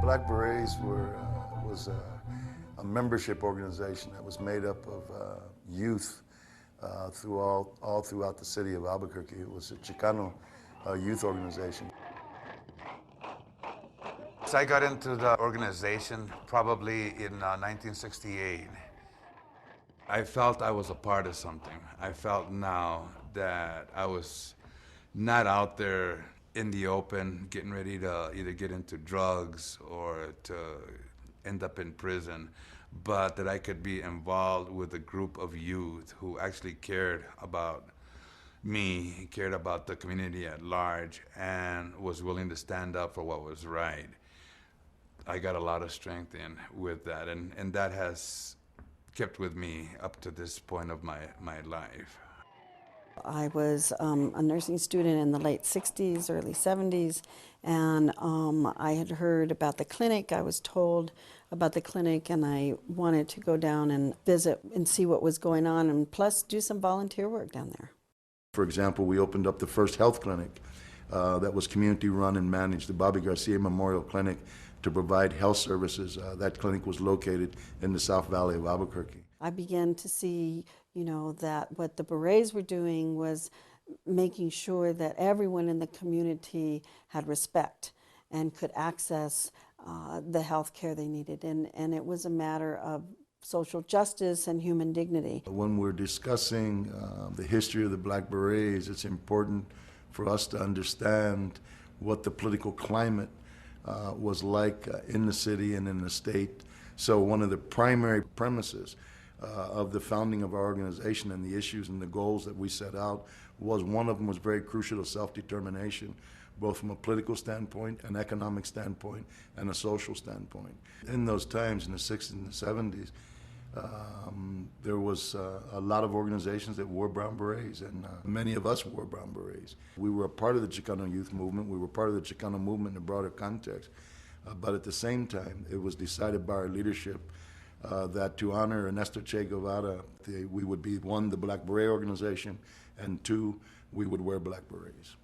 Black Berets was a membership organization that was made up of youth all throughout the city of Albuquerque. It was a Chicano youth organization. So I got into the organization probably in 1968. I felt I was a part of something. I felt now that I was not out there in the open getting ready to either get into drugs or to end up in prison, but that I could be involved with a group of youth who actually cared about me, cared about the community at large, and was willing to stand up for what was right. I got a lot of strength in with that, and that has kept with me up to this point of my life. I was a nursing student in the late 60s, early 70s, and I had heard about the clinic. I was told about the clinic, and I wanted to go down and visit and see what was going on, and plus do some volunteer work down there. For example, we opened up the first health clinic that was community run and managed, the Bobby Garcia Memorial Clinic, to provide health services. That clinic was located in the South Valley of Albuquerque. I began to see, that what the Berets were doing was making sure that everyone in the community had respect and could access the health care they needed. And it was a matter of social justice and human dignity. When we're discussing the history of the Black Berets, it's important for us to understand what the political climate was like in the city and in the state. So one of the primary premises of the founding of our organization and the issues and the goals that we set out was, one of them was very crucial to self-determination, both from a political standpoint, an economic standpoint, and a social standpoint. In those times, in the 60s and the 70s, there was a lot of organizations that wore brown berets, and many of us wore brown berets. We were a part of the Chicano youth movement. We were part of the Chicano movement in a broader context. But at the same time, it was decided by our leadership that to honor Ernesto Che Guevara, we would be, one, the Black Beret organization, and two, we would wear black berets.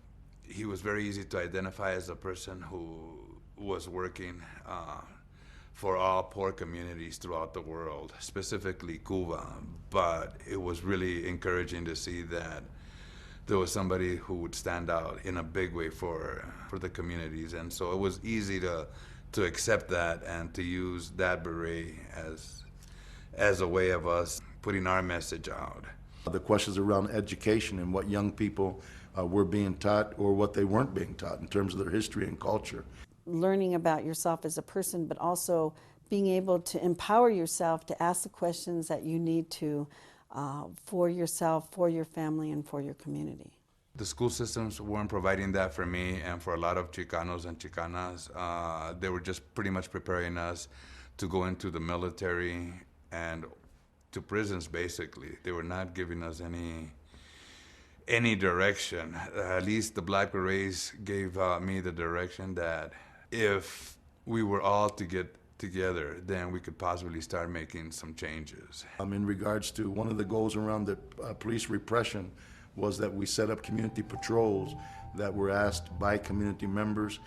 He was very easy to identify as a person who was working for all poor communities throughout the world, specifically Cuba. But it was really encouraging to see that there was somebody who would stand out in a big way for the communities. And so it was easy to accept that and to use that beret as a way of us putting our message out. The questions around education and what young people were being taught or what they weren't being taught in terms of their history and culture. Learning about yourself as a person, but also being able to empower yourself to ask the questions that you need to for yourself, for your family, and for your community. The school systems weren't providing that for me and for a lot of Chicanos and Chicanas. They were just pretty much preparing us to go into the military and to prisons, basically. They were not giving us any direction. At least the Black Berets gave me the direction that if we were all to get together, then we could possibly start making some changes. In regards to one of the goals around the police repression was that we set up community patrols that were asked by community members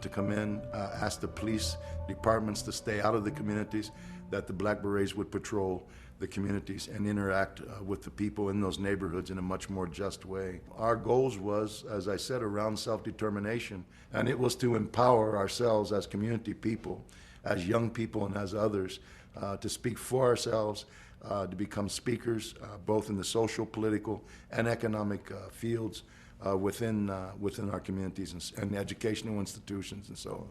to come in, ask the police departments to stay out of the communities, that the Black Berets would patrol the communities and interact with the people in those neighborhoods in a much more just way. Our goals was, as I said, around self-determination, and it was to empower ourselves as community people, as young people and as others, to speak for ourselves, to become speakers, both in the social, political, and economic fields within our communities and educational institutions and so on.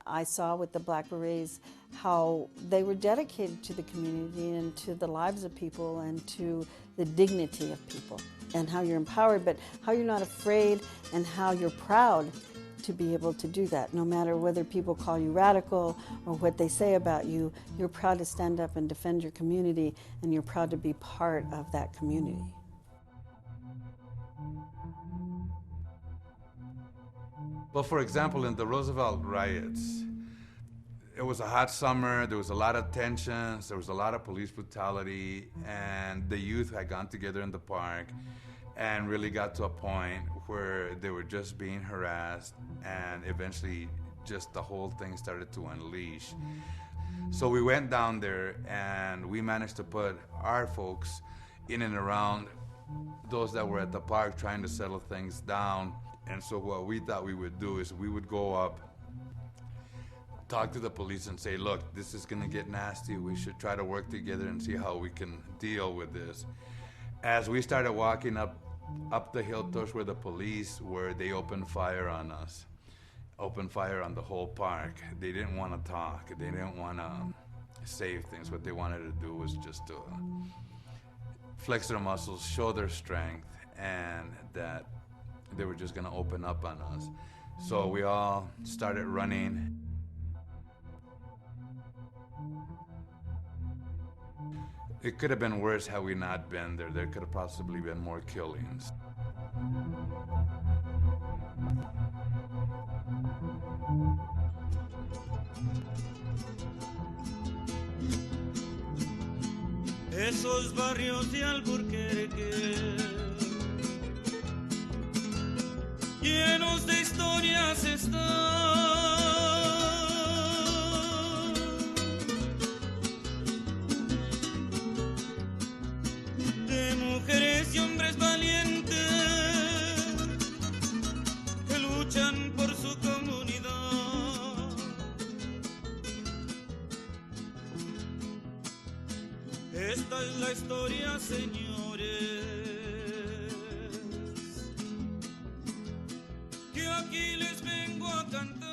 I saw with the Black Berets how they were dedicated to the community and to the lives of people and to the dignity of people, and how you're empowered, but how you're not afraid and how you're proud to be able to do that. No matter whether people call you radical or what they say about you, you're proud to stand up and defend your community, and you're proud to be part of that community. Well, for example, in the Roosevelt riots, it was a hot summer, there was a lot of tensions, there was a lot of police brutality, and the youth had gone together in the park and really got to a point where they were just being harassed and eventually just the whole thing started to unleash. So we went down there and we managed to put our folks in and around those that were at the park trying to settle things down. And so what we thought we would do is we would go up, talk to the police and say, look, this is gonna get nasty. We should try to work together and see how we can deal with this. As we started walking up the hill towards where the police were, they opened fire on us. Opened fire on the whole park. They didn't want to talk. They didn't want to save things. What they wanted to do was just to flex their muscles, show their strength, and that they were just going to open up on us. So we all started running. It could have been worse had we not been there. There could have possibly been more killings. Esos barrios de Albuquerque, llenos de historias están, de mujeres y hombres valientes que luchan por su comunidad. Esta es la historia, señores, que aquí les vengo a cantar.